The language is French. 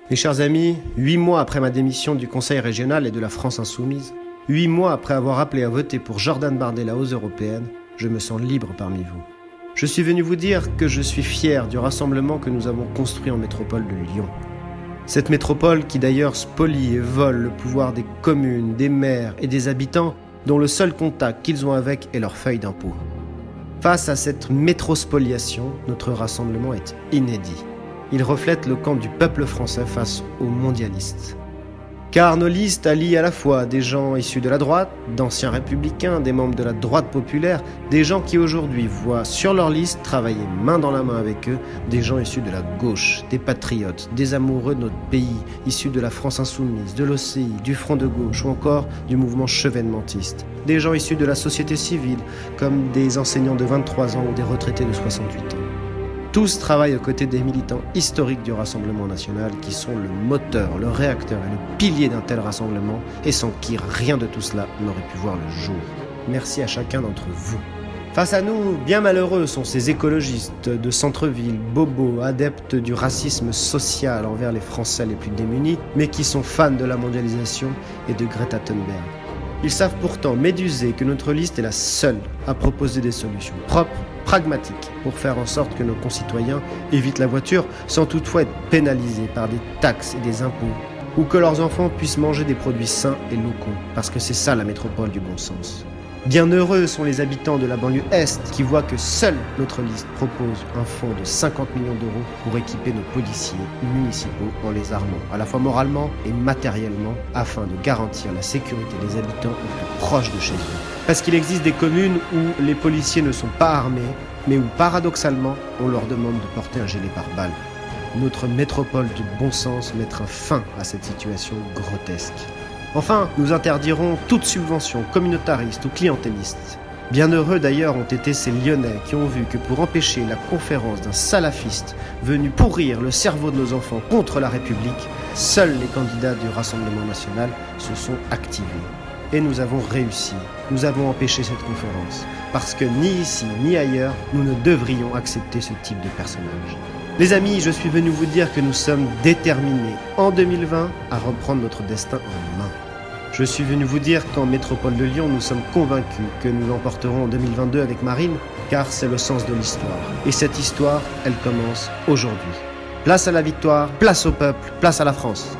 Mes chers amis, 8 mois après ma démission du Conseil régional et de la France Insoumise, 8 mois après avoir appelé à voter pour Jordan Bardella aux européennes, je me sens libre parmi vous. Je suis venu vous dire que je suis fier du rassemblement que nous avons construit en métropole de Lyon. Cette métropole qui d'ailleurs spolie et vole le pouvoir des communes, des maires et des habitants dont le seul contact qu'ils ont avec est leur feuille d'impôt. Face à cette métrospoliation, notre rassemblement est inédit. Il reflète le camp du peuple français face aux mondialistes. Car nos listes allient à la fois des gens issus de la droite, d'anciens républicains, des membres de la droite populaire, des gens qui aujourd'hui voient sur leur liste travailler main dans la main avec eux, des gens issus de la gauche, des patriotes, des amoureux de notre pays, issus de la France Insoumise, de l'OCI, du Front de gauche ou encore du mouvement chevènementiste. Des gens issus de la société civile, comme des enseignants de 23 ans ou des retraités de 68 ans. Tous travaillent aux côtés des militants historiques du Rassemblement national qui sont le moteur, le réacteur et le pilier d'un tel rassemblement et sans qui rien de tout cela n'aurait pu voir le jour. Merci à chacun d'entre vous. Face à nous, bien malheureux sont ces écologistes de centre-ville, bobos, adeptes du racisme social envers les Français les plus démunis, mais qui sont fans de la mondialisation et de Greta Thunberg. Ils savent pourtant méduser que notre liste est la seule à proposer des solutions propres, pragmatiques, pour faire en sorte que nos concitoyens évitent la voiture sans toutefois être pénalisés par des taxes et des impôts, ou que leurs enfants puissent manger des produits sains et locaux, parce que c'est ça la métropole du bon sens. Bien heureux sont les habitants de la banlieue Est qui voient que seule notre liste propose un fonds de 50 millions d'euros pour équiper nos policiers municipaux en les armant, à la fois moralement et matériellement, afin de garantir la sécurité des habitants au plus proche de chez eux. Parce qu'il existe des communes où les policiers ne sont pas armés, mais où paradoxalement, on leur demande de porter un gilet pare-balles. Notre métropole du bon sens mettra fin à cette situation grotesque. Enfin, nous interdirons toute subvention communautariste ou clientéliste. Bien heureux d'ailleurs ont été ces Lyonnais qui ont vu que pour empêcher la conférence d'un salafiste venu pourrir le cerveau de nos enfants contre la République, seuls les candidats du Rassemblement national se sont activés. Et nous avons réussi. Nous avons empêché cette conférence. Parce que ni ici ni ailleurs, nous ne devrions accepter ce type de personnage. Les amis, je suis venu vous dire que nous sommes déterminés, en 2020, à reprendre notre destin en main. Je suis venu vous dire qu'en métropole de Lyon, nous sommes convaincus que nous l'emporterons en 2022 avec Marine, car c'est le sens de l'histoire. Et cette histoire, elle commence aujourd'hui. Place à la victoire, place au peuple, place à la France.